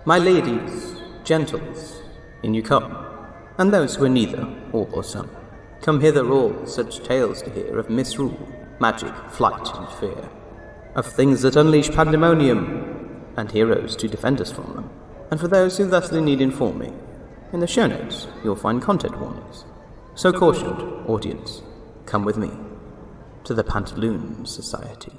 My ladies, gentles, in you come, and those who are neither, all or some. Come hither all such tales to hear of misrule, magic, flight, and fear. Of things that unleash pandemonium, and heroes to defend us from them. And for those who thusly need informing, in the show notes you'll find content warnings. So cautioned, audience, come with me to the Pantaloon Society.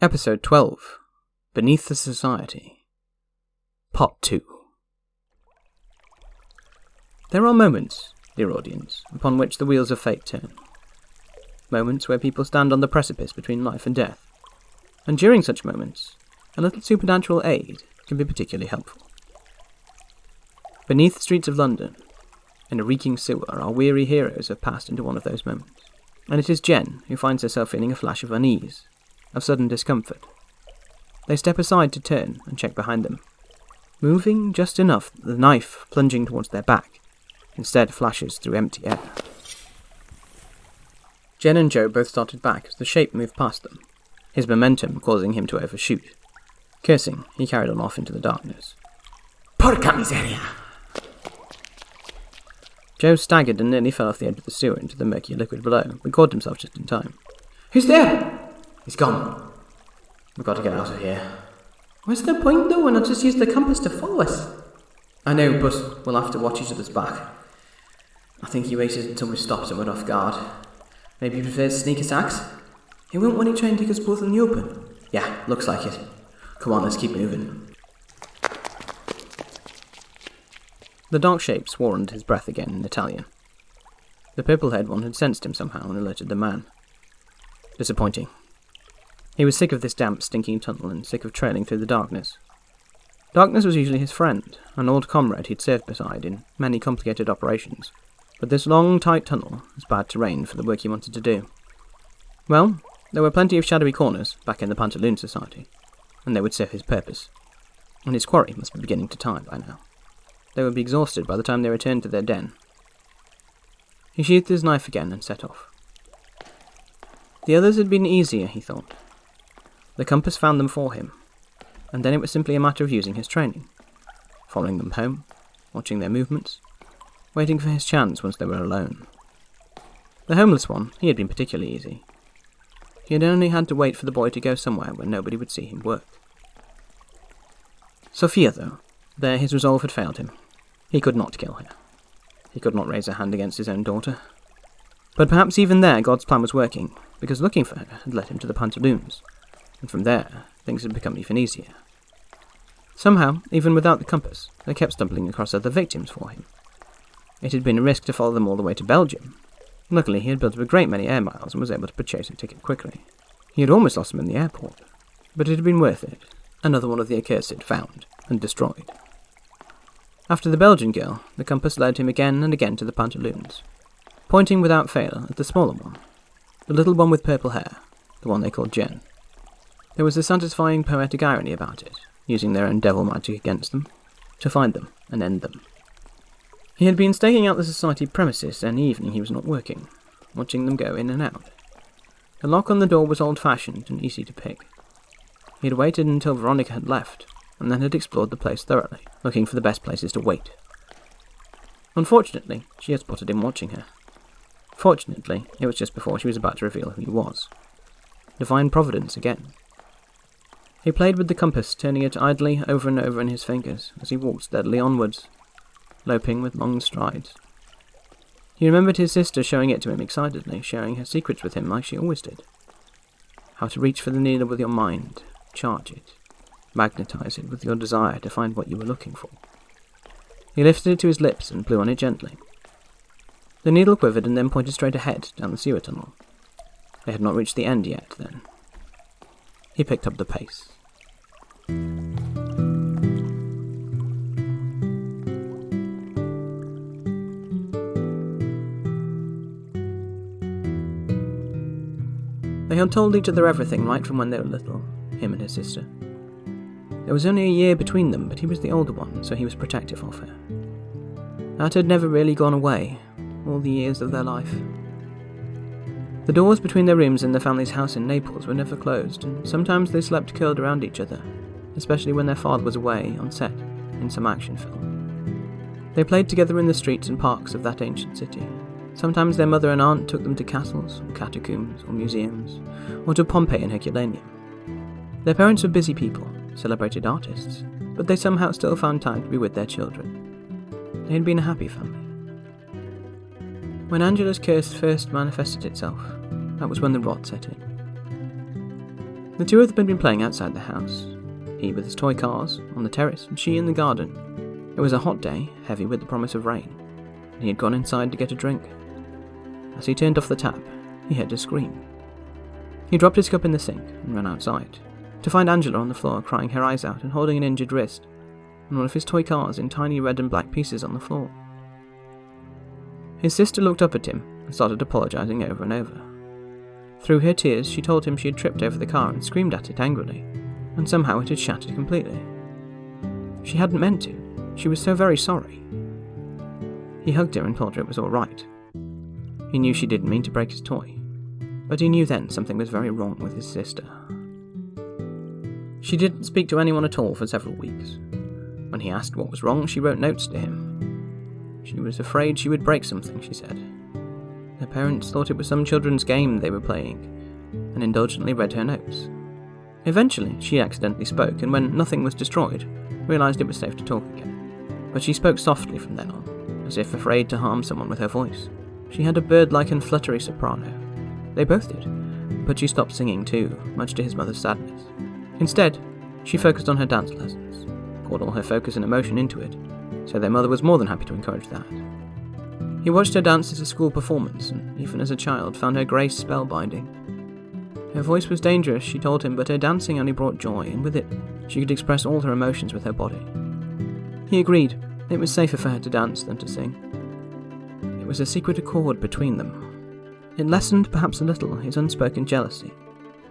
Episode 12, Beneath the Society, Part 2. There are moments, dear audience, upon which the wheels of fate turn. Moments where people stand on the precipice between life and death. And during such moments, a little supernatural aid can be particularly helpful. Beneath the streets of London, in a reeking sewer, our weary heroes have passed into one of those moments. And it is Jen who finds herself feeling a flash of unease, of sudden discomfort. They step aside to turn and check behind them, moving just enough that the knife plunging towards their back instead flashes through empty air. Jen and Joe both started back as the shape moved past them, his momentum causing him to overshoot. Cursing, he carried on off into the darkness. Porca miseria! Joe staggered and nearly fell off the edge of the sewer into the murky liquid below, but caught himself just in time. Who's there? He's gone. We've got to get out of here. What's the point though? Why not just use the compass to follow us? I know, but we'll have to watch each other's back. I think he waited until we stopped and went off guard. Maybe he prefers sneak attacks? He won't want to try and take us both in the open. Yeah, looks like it. Come on, let's keep moving. The dark shape swore under his breath again in Italian. The purple-haired one had sensed him somehow and alerted the man. Disappointing. He was sick of this damp, stinking tunnel and sick of trailing through the darkness. Darkness was usually his friend, an old comrade he'd served beside in many complicated operations, but this long, tight tunnel was bad terrain for the work he wanted to do. Well, there were plenty of shadowy corners back in the Pantaloon Society, and they would serve his purpose, and his quarry must be beginning to tire by now. They would be exhausted by the time they returned to their den. He sheathed his knife again and set off. The others had been easier, he thought. The compass found them for him, and then it was simply a matter of using his training, following them home, watching their movements, waiting for his chance once they were alone. The homeless one, he had been particularly easy. He had only had to wait for the boy to go somewhere where nobody would see him work. Sophia, though, there his resolve had failed him. He could not kill her. He could not raise a hand against his own daughter. But perhaps even there God's plan was working, because looking for her had led him to the Pantaloons, and from there things had become even easier. Somehow, even without the compass, they kept stumbling across other victims for him. It had been a risk to follow them all the way to Belgium. Luckily, he had built up a great many air miles and was able to purchase a ticket quickly. He had almost lost them in the airport, but it had been worth it. Another one of the accursed found and destroyed. After the Belgian girl, the compass led him again and again to the Pantaloons, pointing without fail at the smaller one, the little one with purple hair, the one they called Jen. There was a satisfying poetic irony about it, using their own devil magic against them, to find them and end them. He had been staking out the society premises any evening he was not working, watching them go in and out. The lock on the door was old-fashioned and easy to pick. He had waited until Veronica had left, and then had explored the place thoroughly, looking for the best places to wait. Unfortunately, she had spotted him watching her. Fortunately, it was just before she was about to reveal who he was. Divine providence again. He played with the compass, turning it idly over and over in his fingers as he walked steadily onwards, loping with long strides. He remembered his sister showing it to him excitedly, sharing her secrets with him like she always did. How to reach for the needle with your mind, charge it, magnetize it with your desire to find what you were looking for. He lifted it to his lips and blew on it gently. The needle quivered and then pointed straight ahead down the sewer tunnel. They had not reached the end yet, then. He picked up the pace. They had told each other everything right from when they were little, him and his sister. There was only a year between them, but he was the older one, so he was protective of her. That had never really gone away, all the years of their life. The doors between their rooms in the family's house in Naples were never closed, and sometimes they slept curled around each other, especially when their father was away on set in some action film. They played together in the streets and parks of that ancient city. Sometimes their mother and aunt took them to castles, or catacombs, or museums, or to Pompeii and Herculaneum. Their parents were busy people, celebrated artists, but they somehow still found time to be with their children. They had been a happy family. When Angela's curse first manifested itself, that was when the rot set in. The two of them had been playing outside the house, he with his toy cars, on the terrace, and she in the garden. It was a hot day, heavy with the promise of rain, and he had gone inside to get a drink. As he turned off the tap, he heard a scream. He dropped his cup in the sink and ran outside, to find Angela on the floor crying her eyes out and holding an injured wrist, and one of his toy cars in tiny red and black pieces on the floor. His sister looked up at him and started apologising over and over. Through her tears, she told him she had tripped over the car and screamed at it angrily, and somehow it had shattered completely. She hadn't meant to. She was so very sorry. He hugged her and told her it was all right. He knew she didn't mean to break his toy, but he knew then something was very wrong with his sister. She didn't speak to anyone at all for several weeks. When he asked what was wrong, she wrote notes to him. She was afraid she would break something, she said. Her parents thought it was some children's game they were playing, and indulgently read her notes. Eventually, she accidentally spoke, and when nothing was destroyed, realised it was safe to talk again. But she spoke softly from then on, as if afraid to harm someone with her voice. She had a bird-like and fluttery soprano. They both did, but she stopped singing too, much to his mother's sadness. Instead, she focused on her dance lessons, poured all her focus and emotion into it, so their mother was more than happy to encourage that. He watched her dance at a school performance, and even as a child found her grace spellbinding. Her voice was dangerous, she told him, but her dancing only brought joy, and with it, she could express all her emotions with her body. He agreed. It was safer for her to dance than to sing. It was a secret accord between them. It lessened, perhaps a little, his unspoken jealousy,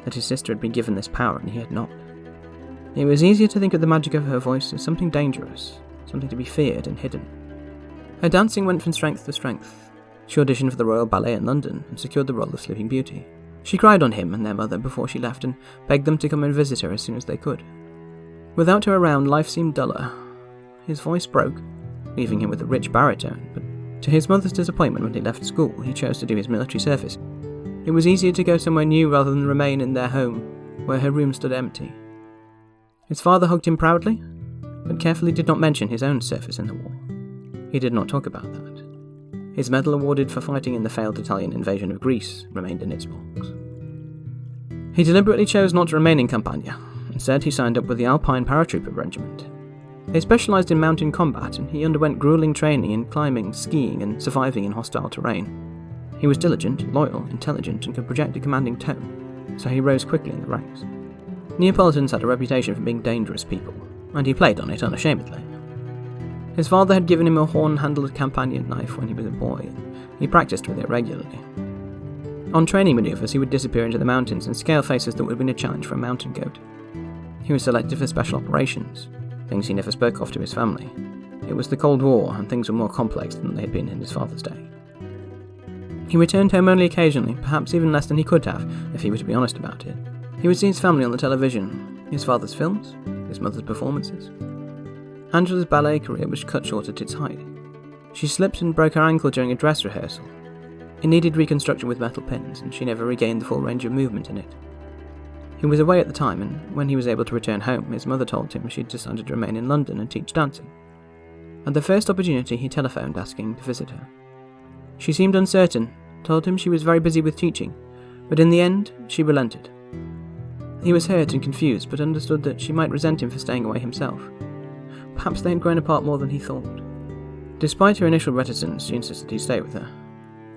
that his sister had been given this power and he had not. It was easier to think of the magic of her voice as something dangerous, something to be feared and hidden. Her dancing went from strength to strength. She auditioned for the Royal Ballet in London and secured the role of Sleeping Beauty. She cried on him and their mother before she left and begged them to come and visit her as soon as they could. Without her around, life seemed duller. His voice broke, leaving him with a rich baritone, but to his mother's disappointment when he left school, he chose to do his military service. It was easier to go somewhere new rather than remain in their home, where her room stood empty. His father hugged him proudly, but carefully did not mention his own service in the war. He did not talk about that. His medal awarded for fighting in the failed Italian invasion of Greece remained in its box. He deliberately chose not to remain in Campania. Instead, he signed up with the Alpine Paratrooper Regiment. They specialised in mountain combat, and he underwent grueling training in climbing, skiing, and surviving in hostile terrain. He was diligent, loyal, intelligent, and could project a commanding tone, so he rose quickly in the ranks. Neapolitans had a reputation for being dangerous people, and he played on it unashamedly. His father had given him a horn-handled Campanian knife when he was a boy, and he practiced with it regularly. On training manoeuvres, he would disappear into the mountains and scale faces that would have been a challenge for a mountain goat. He was selected for special operations, things he never spoke of to his family. It was the Cold War, and things were more complex than they had been in his father's day. He returned home only occasionally, perhaps even less than he could have, if he were to be honest about it. He would see his family on the television, his father's films, his mother's performances. Angela's ballet career was cut short at its height. She slipped and broke her ankle during a dress rehearsal. It needed reconstruction with metal pins, and she never regained the full range of movement in it. He was away at the time, and when he was able to return home, his mother told him she'd decided to remain in London and teach dancing. At the first opportunity, he telephoned asking to visit her. She seemed uncertain, told him she was very busy with teaching, but in the end, she relented. He was hurt and confused, but understood that she might resent him for staying away himself. Perhaps they had grown apart more than he thought. Despite her initial reticence, she insisted he stay with her.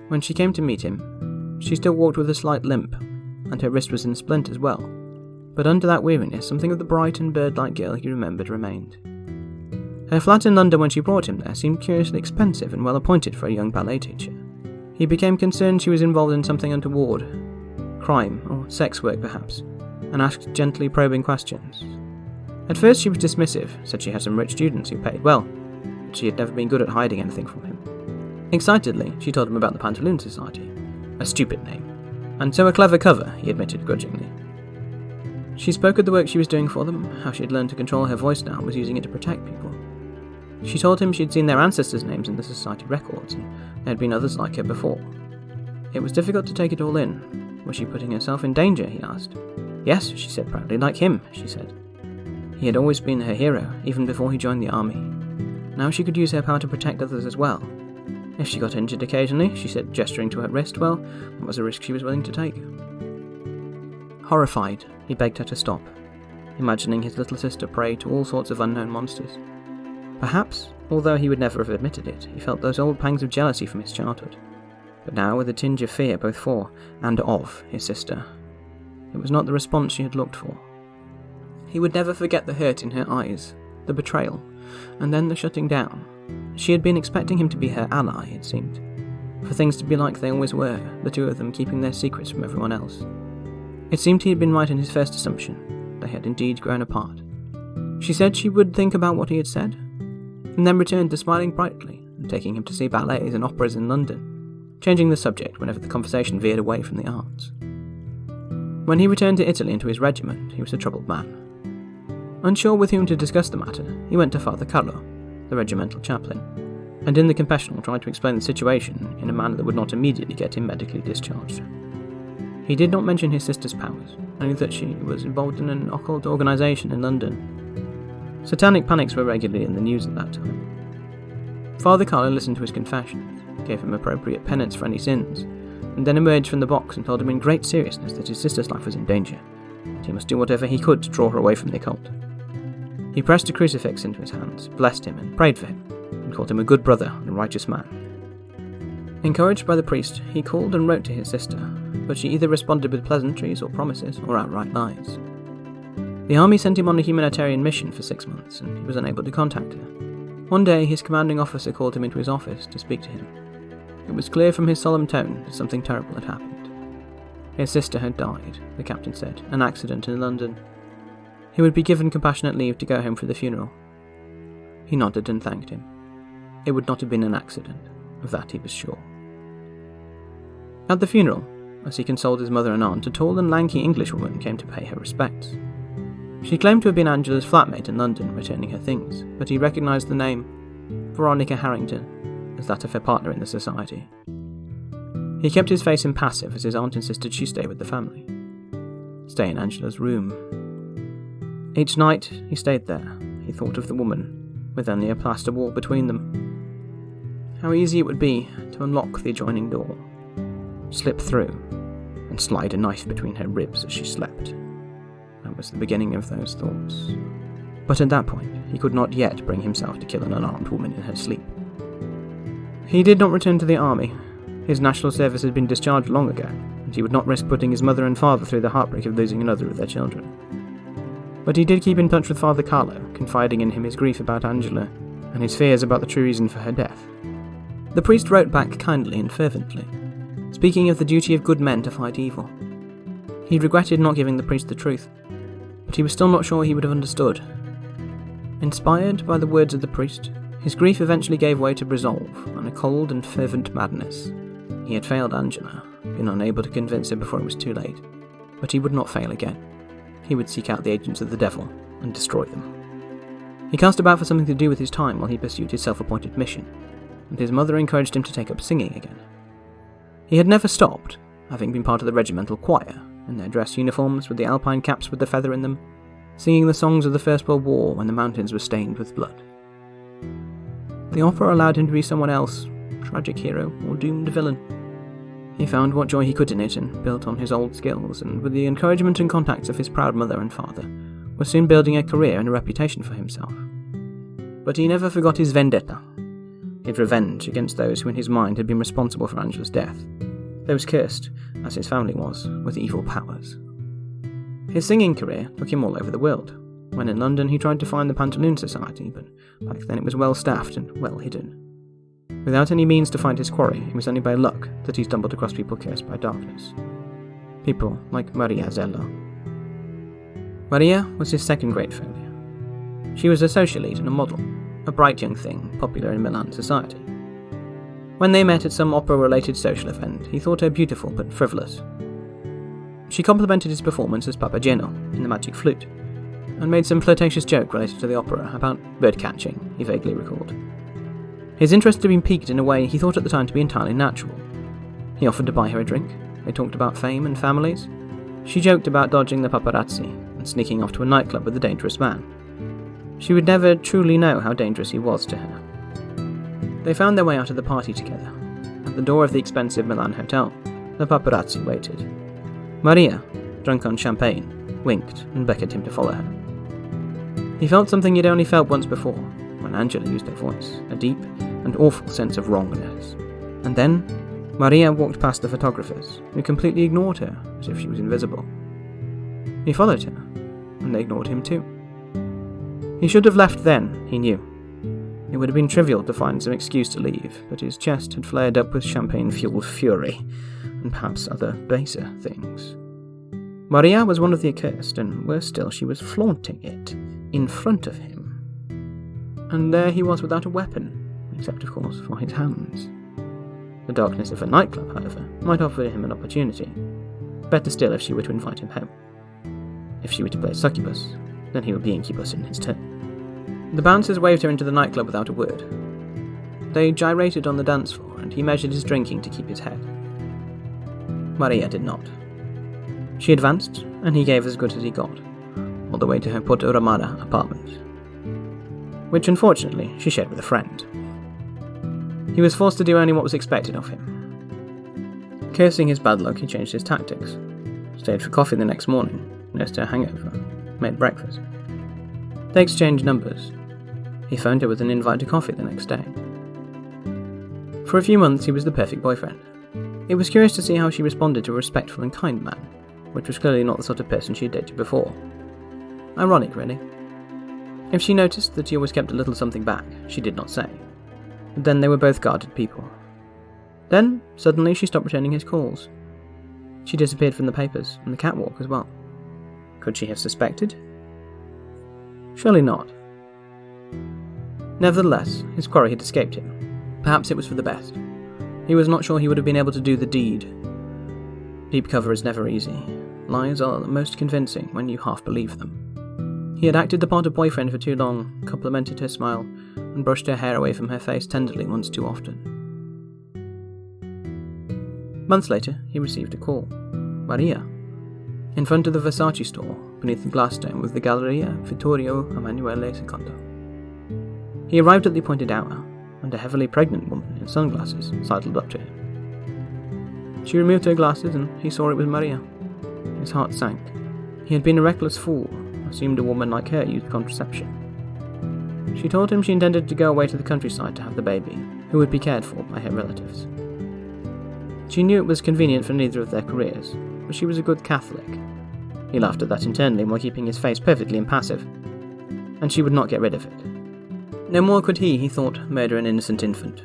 When she came to meet him, she still walked with a slight limp, and her wrist was in a splint as well. But under that weariness, something of the bright and bird-like girl he remembered remained. Her flat in London when she brought him there seemed curiously expensive and well appointed for a young ballet teacher. He became concerned she was involved in something untoward, crime or sex work perhaps, and asked gently probing questions. At first she was dismissive, said she had some rich students who paid well, but she had never been good at hiding anything from him. Excitedly, she told him about the Pantaloon Society, a stupid name, and so a clever cover, he admitted grudgingly. She spoke of the work she was doing for them, how she had learned to control her voice now and was using it to protect people. She told him she'd seen their ancestors' names in the society records, and there had been others like her before. It was difficult to take it all in. Was she putting herself in danger, he asked. Yes, she said proudly, like him, she said. He had always been her hero, even before he joined the army. Now she could use her power to protect others as well. If she got injured occasionally, she said, gesturing to her wrist, well, that was a risk she was willing to take. Horrified, he begged her to stop, imagining his little sister prey to all sorts of unknown monsters. Perhaps, although he would never have admitted it, he felt those old pangs of jealousy from his childhood, but now with a tinge of fear both for and of his sister. It was not the response she had looked for. He would never forget the hurt in her eyes, the betrayal, and then the shutting down. She had been expecting him to be her ally, it seemed, for things to be like they always were, the two of them keeping their secrets from everyone else. It seemed he had been right in his first assumption. They had indeed grown apart. She said she would think about what he had said, and then returned to smiling brightly and taking him to see ballets and operas in London, changing the subject whenever the conversation veered away from the arts. When he returned to Italy and to his regiment, he was a troubled man. Unsure with whom to discuss the matter, he went to Father Carlo, the regimental chaplain, and in the confessional tried to explain the situation in a manner that would not immediately get him medically discharged. He did not mention his sister's powers, only that she was involved in an occult organisation in London. Satanic panics were regularly in the news at that time. Father Carlo listened to his confessions, gave him appropriate penance for any sins, and then emerged from the box and told him in great seriousness that his sister's life was in danger, and he must do whatever he could to draw her away from the occult. He pressed a crucifix into his hands, blessed him, and prayed for him, and called him a good brother and a righteous man. Encouraged by the priest, he called and wrote to his sister, but she either responded with pleasantries or promises or outright lies. The army sent him on a humanitarian mission for 6 months, and he was unable to contact her. One day, his commanding officer called him into his office to speak to him. It was clear from his solemn tone that something terrible had happened. His sister had died, the captain said, an accident in London. He would be given compassionate leave to go home for the funeral. He nodded and thanked him. It would not have been an accident, of that he was sure. At the funeral, as he consoled his mother and aunt, a tall and lanky Englishwoman came to pay her respects. She claimed to have been Angela's flatmate in London, returning her things, but he recognised the name, Veronica Harrington, as that of her partner in the society. He kept his face impassive as his aunt insisted she stay with the family. Stay in Angela's room. Each night he stayed there, he thought of the woman, with only a plaster wall between them. How easy it would be to unlock the adjoining door, slip through, and slide a knife between her ribs as she slept. That was the beginning of those thoughts. But at that point, he could not yet bring himself to kill an unarmed woman in her sleep. He did not return to the army. His national service had been discharged long ago, and he would not risk putting his mother and father through the heartbreak of losing another of their children. But he did keep in touch with Father Carlo, confiding in him his grief about Angela, and his fears about the true reason for her death. The priest wrote back kindly and fervently, speaking of the duty of good men to fight evil. He regretted not giving the priest the truth, but he was still not sure he would have understood. Inspired by the words of the priest, his grief eventually gave way to resolve and a cold and fervent madness. He had failed Angela, been unable to convince her before it was too late, but he would not fail again. He would seek out the agents of the devil and destroy them. He cast about for something to do with his time while he pursued his self-appointed mission, and his mother encouraged him to take up singing again. He had never stopped, having been part of the regimental choir, in their dress uniforms with the alpine caps with the feather in them, singing the songs of the First World War when the mountains were stained with blood. The opera allowed him to be someone else, tragic hero or doomed villain. He found what joy he could in it and built on his old skills, and with the encouragement and contacts of his proud mother and father, was soon building a career and a reputation for himself. But he never forgot his vendetta, his revenge against those who in his mind had been responsible for Angela's death, those cursed, as his family was, with evil powers. His singing career took him all over the world. When in London he tried to find the Pantaloon Society, but back then it was well staffed and well hidden. Without any means to find his quarry, it was only by luck that he stumbled across people cursed by darkness. People like Maria Zella. Maria was his second great failure. She was a socialite and a model, a bright young thing popular in Milan society. When they met at some opera-related social event, he thought her beautiful but frivolous. She complimented his performance as Papageno in The Magic Flute, and made some flirtatious joke related to the opera about bird-catching, he vaguely recalled. His interest had been piqued in a way he thought at the time to be entirely natural. He offered to buy her a drink, they talked about fame and families. She joked about dodging the paparazzi and sneaking off to a nightclub with a dangerous man. She would never truly know how dangerous he was to her. They found their way out of the party together. At the door of the expensive Milan hotel, the paparazzi waited. Maria, drunk on champagne, winked and beckoned him to follow her. He felt something he'd only felt once before, when Angela used her voice, a deep and awful sense of wrongness. And then, Maria walked past the photographers, who completely ignored her, as if she was invisible. He followed her, and they ignored him too. He should have left then, he knew. It would have been trivial to find some excuse to leave, but his chest had flared up with champagne-fueled fury, and perhaps other baser things. Maria was one of the accursed, and worse still, she was flaunting it, in front of him. And there he was without a weapon, except of course for his hands. The darkness of a nightclub, however, might offer him an opportunity. Better still if she were to invite him home. If she were to play succubus, then he would be incubus in his turn. The bouncers waved her into the nightclub without a word. They gyrated on the dance floor, and he measured his drinking to keep his head. Maria did not. She advanced, and he gave as good as he got, all the way to her Porto Ramada apartment, which unfortunately she shared with a friend. He was forced to do only what was expected of him. Cursing his bad luck, he changed his tactics, stayed for coffee the next morning, nursed her hangover, made breakfast. They exchanged numbers. He phoned her with an invite to coffee the next day. For a few months he was the perfect boyfriend. It was curious to see how she responded to a respectful and kind man, which was clearly not the sort of person she had dated before. Ironic, really. If she noticed that he always kept a little something back, she did not say. But then they were both guarded people. Then, suddenly, she stopped returning his calls. She disappeared from the papers, and the catwalk as well. Could she have suspected? Surely not. Nevertheless, his quarry had escaped him. Perhaps it was for the best. He was not sure he would have been able to do the deed. Deep cover is never easy. Lies are most convincing when you half believe them. He had acted the part of boyfriend for too long, complimented her smile, and brushed her hair away from her face tenderly once too often. Months later, he received a call. Maria. In front of the Versace store, beneath the glass dome, was the Galleria Vittorio Emanuele II. He arrived at the appointed hour, and a heavily pregnant woman in sunglasses sidled up to him. She removed her glasses, and he saw it was Maria. His heart sank. He had been a reckless fool, assumed a woman like her used contraception. She told him she intended to go away to the countryside to have the baby, who would be cared for by her relatives. She knew it was convenient for neither of their careers, but she was a good Catholic. He laughed at that internally while keeping his face perfectly impassive, and she would not get rid of it. No more could he thought, murder an innocent infant.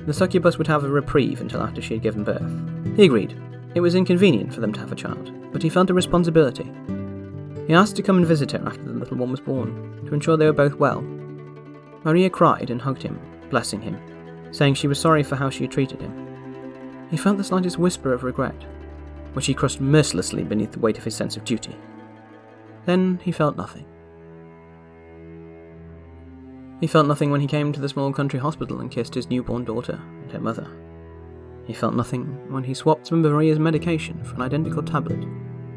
The succubus would have a reprieve until after she had given birth. He agreed. It was inconvenient for them to have a child, but he felt a responsibility. He asked to come and visit her after the little one was born, to ensure they were both well. Maria cried and hugged him, blessing him, saying she was sorry for how she had treated him. He felt the slightest whisper of regret, which he crushed mercilessly beneath the weight of his sense of duty. Then he felt nothing. He felt nothing when he came to the small country hospital and kissed his newborn daughter and her mother. He felt nothing when he swapped some of Maria's medication for an identical tablet,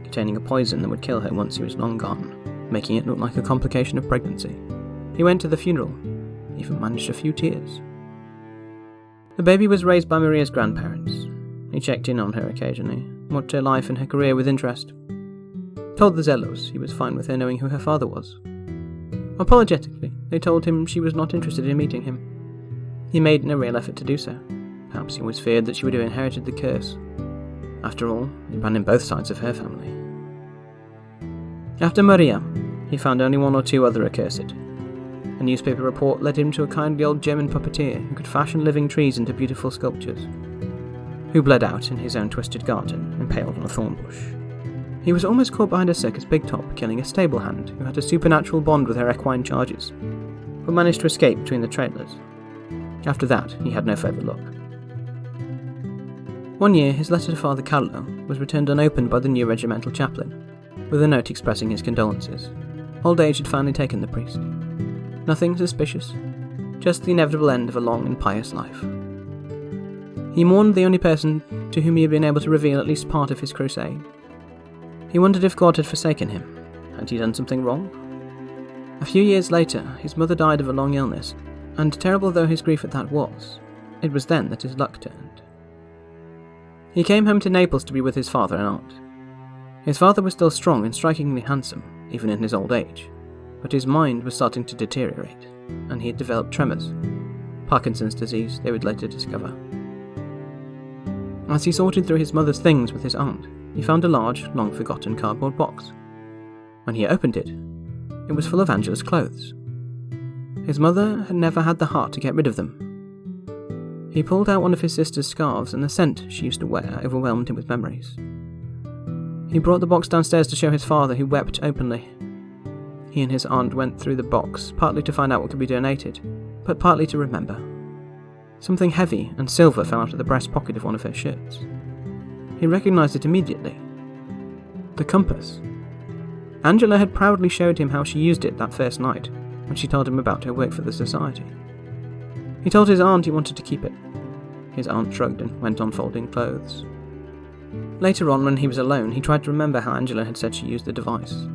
containing a poison that would kill her once he was long gone, making it look like a complication of pregnancy. He went to the funeral, even managed a few tears. The baby was raised by Maria's grandparents. He checked in on her occasionally, watched her life and her career with interest. Told the Zellos he was fine with her knowing who her father was. Apologetically, they told him she was not interested in meeting him. He made no real effort to do so. Perhaps he always feared that she would have inherited the curse. After all, it ran in both sides of her family. After Maria, he found only one or two other accursed. A newspaper report led him to a kindly old German puppeteer who could fashion living trees into beautiful sculptures, who bled out in his own twisted garden, impaled on a thorn bush. He was almost caught behind a circus big top, killing a stable hand who had a supernatural bond with her equine charges, but managed to escape between the trailers. After that, he had no further luck. One year, his letter to Father Carlo was returned unopened by the new regimental chaplain, with a note expressing his condolences. Old age had finally taken the priest. Nothing suspicious, just the inevitable end of a long and pious life. He mourned the only person to whom he had been able to reveal at least part of his crusade. He wondered if God had forsaken him. Had he done something wrong? A few years later, his mother died of a long illness, and terrible though his grief at that was, it was then that his luck turned. He came home to Naples to be with his father and aunt. His father was still strong and strikingly handsome, even in his old age, but his mind was starting to deteriorate, and he had developed tremors. Parkinson's disease, they would later discover. As he sorted through his mother's things with his aunt, he found a large, long-forgotten cardboard box. When he opened it, it was full of Angela's clothes. His mother had never had the heart to get rid of them. He pulled out one of his sister's scarves, and the scent she used to wear overwhelmed him with memories. He brought the box downstairs to show his father, who wept openly. He and his aunt went through the box, partly to find out what could be donated, but partly to remember. Something heavy and silver fell out of the breast pocket of one of her shirts. He recognised it immediately. The compass. Angela had proudly showed him how she used it that first night, when she told him about her work for the society. He told his aunt he wanted to keep it. His aunt shrugged and went on folding clothes. Later on, when he was alone, he tried to remember how Angela had said she used the device,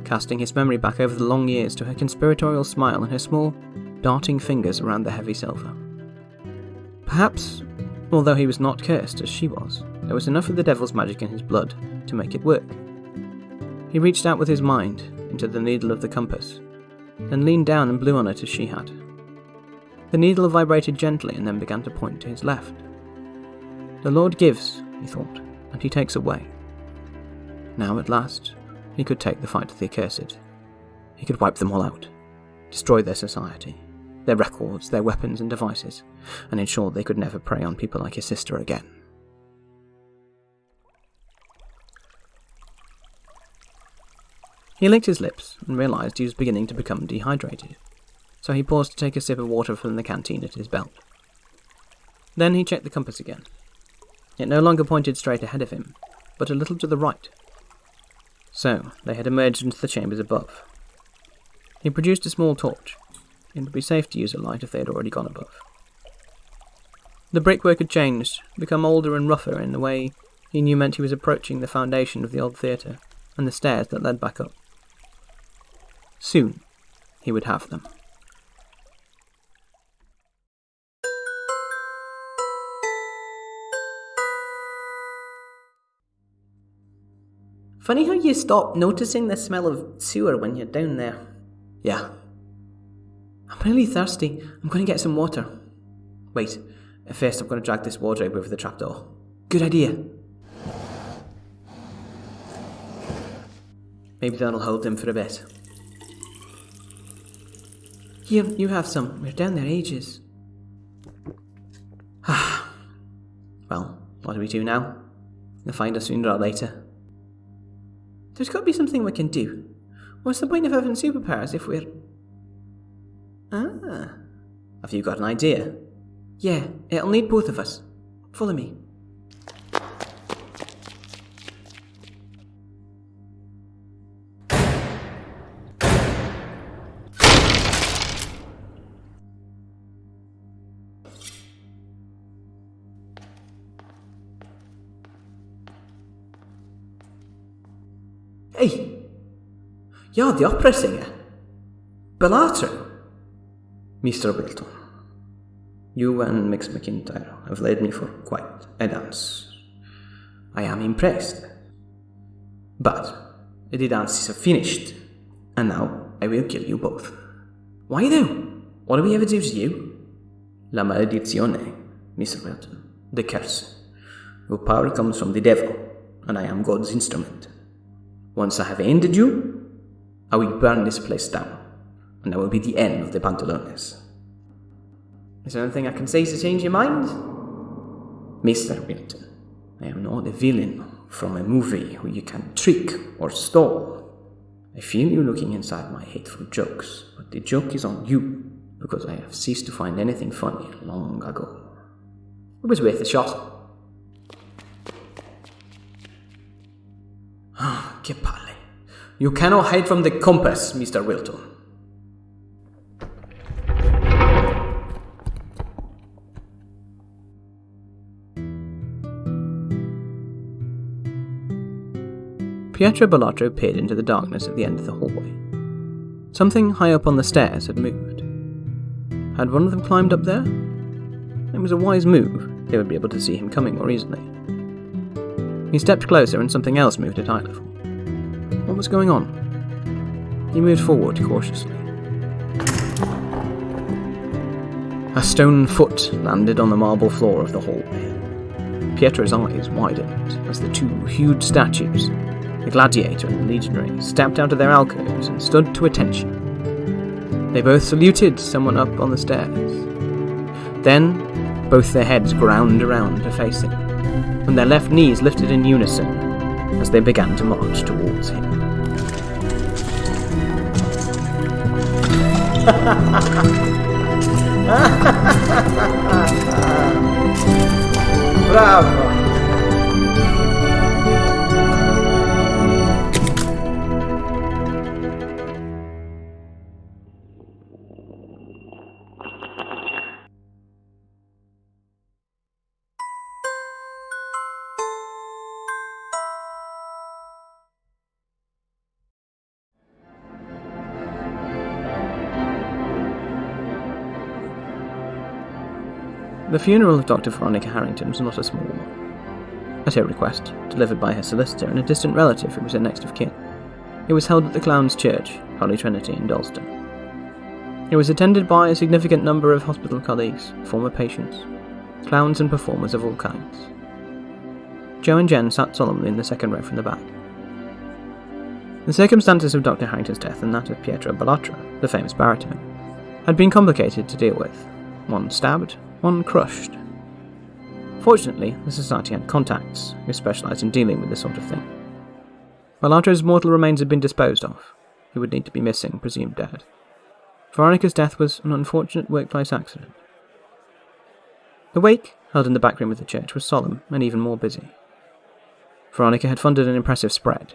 casting his memory back over the long years to her conspiratorial smile and her small, darting fingers around the heavy silver. Perhaps, although he was not cursed as she was, there was enough of the devil's magic in his blood to make it work. He reached out with his mind into the needle of the compass, then leaned down and blew on it as she had. The needle vibrated gently and then began to point to his left. The Lord gives, he thought, and he takes away. Now at last, he could take the fight to the accursed. He could wipe them all out, destroy their society, their records, their weapons and devices, and ensure they could never prey on people like his sister again. He licked his lips and realised he was beginning to become dehydrated, so he paused to take a sip of water from the canteen at his belt. Then he checked the compass again. It no longer pointed straight ahead of him, but a little to the right. So, they had emerged into the chambers above. He produced a small torch. It would be safe to use a light if they had already gone above. The brickwork had changed, become older and rougher in a way he knew meant he was approaching the foundation of the old theatre and the stairs that led back up. Soon, he would have them. Funny how you stop noticing the smell of sewer when you're down there. Yeah. I'm really thirsty. I'm going to get some water. Wait, first I'm going to drag this wardrobe over the trapdoor. Good idea. Maybe that'll hold them for a bit. Here, you have some. We're down there ages. Well, what do we do now? They'll find us sooner or later. There's got to be something we can do. What's the point of having superpowers if we're... Have you got an idea? Yeah, it'll need both of us. Follow me. Hey, you're the opera singer. Pt2. Mr. Wilton, you and Mix McIntyre have led me for quite a dance. I am impressed. But the dances are finished, and now I will kill you both. Why though? What do we ever do to you? La maledizione, Mr. Wilton, the curse. Your power comes from the devil, and I am God's instrument. Once I have ended you, I will burn this place down, and that will be the end of the Pantalones. Is there anything I can say to change your mind? Mr. Wilton, I am not a villain from a movie who you can trick or stall. I feel you looking inside my hateful jokes, but the joke is on you, because I have ceased to find anything funny long ago. It was worth a shot. Che palle. You cannot hide from the compass, Mr. Wilton. Pietro Bellotto peered into the darkness at the end of the hallway. Something high up on the stairs had moved. Had one of them climbed up there? It was a wise move. They would be able to see him coming more easily. He stepped closer and something else moved at eye level. What was going on? He moved forward cautiously. A stone foot landed on the marble floor of the hallway. Pietro's eyes widened as the two huge statues, the gladiator and the legionary, stepped out of their alcoves and stood to attention. They both saluted someone up on the stairs. Then, both their heads ground around to face him, and their left knees lifted in unison as they began to march towards him. Bravo! The funeral of Dr. Veronica Harrington was not a small one. At her request, delivered by her solicitor and a distant relative who was her next of kin, it was held at the Clown's Church, Holy Trinity in Dalston. It was attended by a significant number of hospital colleagues, former patients, clowns and performers of all kinds. Joe and Jen sat solemnly in the second row from the back. The circumstances of Dr. Harrington's death and that of Pietro Bellotto, the famous baritone, had been complicated to deal with. One stabbed, one crushed. Fortunately, the society had contacts who specialised in dealing with this sort of thing. Bellotto's mortal remains had been disposed of. He would need to be missing, presumed dead. Veronica's death was an unfortunate workplace accident. The wake, held in the back room of the church, was solemn and even more busy. Veronica had funded an impressive spread.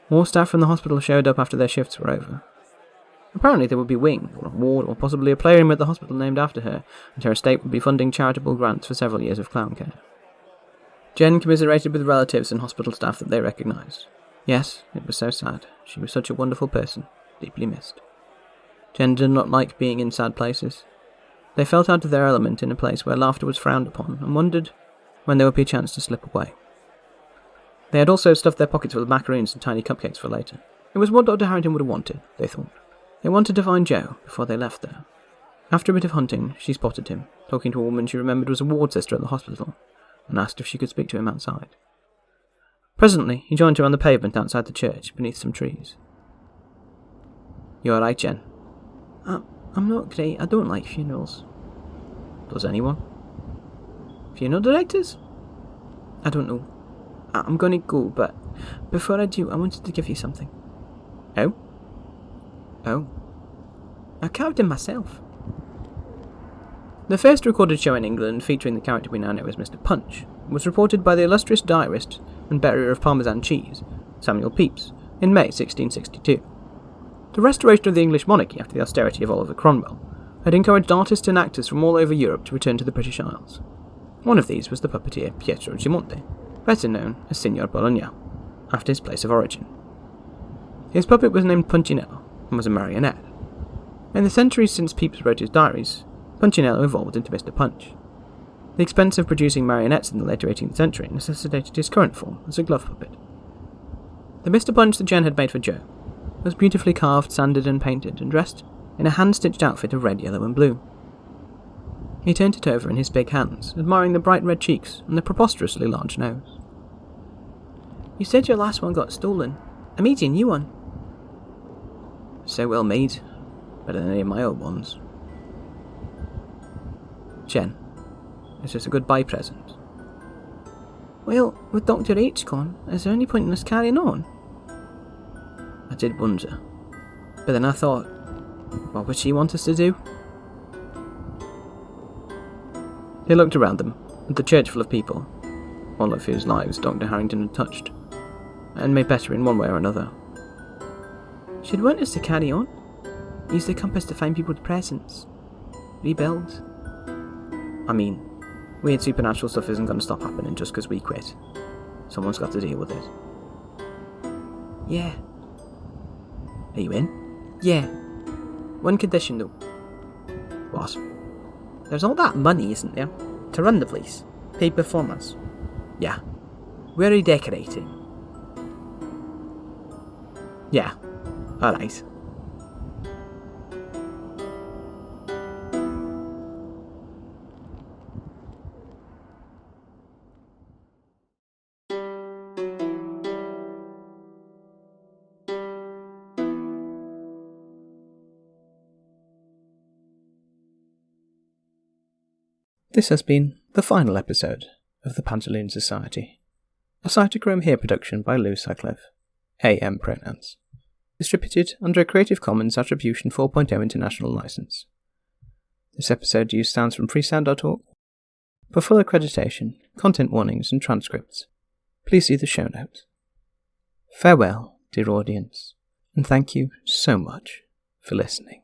More staff from the hospital showed up after their shifts were over. Apparently there would be a wing, or a ward, or possibly a playroom at the hospital named after her, and her estate would be funding charitable grants for several years of clown care. Jen commiserated with relatives and hospital staff that they recognised. Yes, it was so sad. She was such a wonderful person, deeply missed. Jen did not like being in sad places. They felt out of their element in a place where laughter was frowned upon, and wondered when there would be a chance to slip away. They had also stuffed their pockets full of macaroons and tiny cupcakes for later. It was what Dr. Harrington would have wanted, they thought. They wanted to find Joe before they left there. After a bit of hunting, she spotted him, talking to a woman she remembered was a ward sister at the hospital, and asked if she could speak to him outside. Presently, he joined her on the pavement outside the church, beneath some trees. "You alright, Jen?" I'm not great. I don't like funerals." "Does anyone?" "Funeral directors?" "I don't know. I'm going to go, but before I do, I wanted to give you something." "Oh?" "Oh. I carved him myself." The first recorded show in England featuring the character we now know as Mr. Punch was reported by the illustrious diarist and bearer of Parmesan cheese, Samuel Pepys, in May 1662. The restoration of the English monarchy after the austerity of Oliver Cromwell had encouraged artists and actors from all over Europe to return to the British Isles. One of these was the puppeteer Pietro Gimonte, better known as Signor Bologna, after his place of origin. His puppet was named Punchinello and was a marionette. In the centuries since Pepys wrote his diaries, Punchinello evolved into Mr. Punch. The expense of producing marionettes in the later 18th century necessitated his current form as a glove puppet. The Mr. Punch that Jen had made for Joe was beautifully carved, sanded and painted, and dressed in a hand-stitched outfit of red, yellow and blue. He turned it over in his big hands, admiring the bright red cheeks and the preposterously large nose. "You said your last one got stolen. I'm eating a new one." "So well made. Better than any of my old ones." "Jen, is this a goodbye present?" "Well, with Dr. H gone, is there any point in us carrying on?" "I did wonder. But then I thought, what would she want us to do?" He looked around them, at the church full of people, all of whose lives Dr. Harrington had touched, and made better in one way or another. "She'd want us to carry on. Use the compass to find people's presents. Rebuild." "I mean, weird supernatural stuff isn't going to stop happening just because we quit. Someone's got to deal with it." "Yeah." "Are you in?" "Yeah. One condition, though." "What?" "There's all that money, isn't there, to run the place, paid performers." "Yeah." "We're redecorating." "Yeah. Alright." This has been the final episode of the Pantaloon Society, a Cytochrome Here production by Lou Sutcliffe, AM pronouns, distributed under a Creative Commons Attribution 4.0 International License. This episode used sounds from freesound.org. For full accreditation, content warnings and transcripts, please see the show notes. Farewell, dear audience, and thank you so much for listening.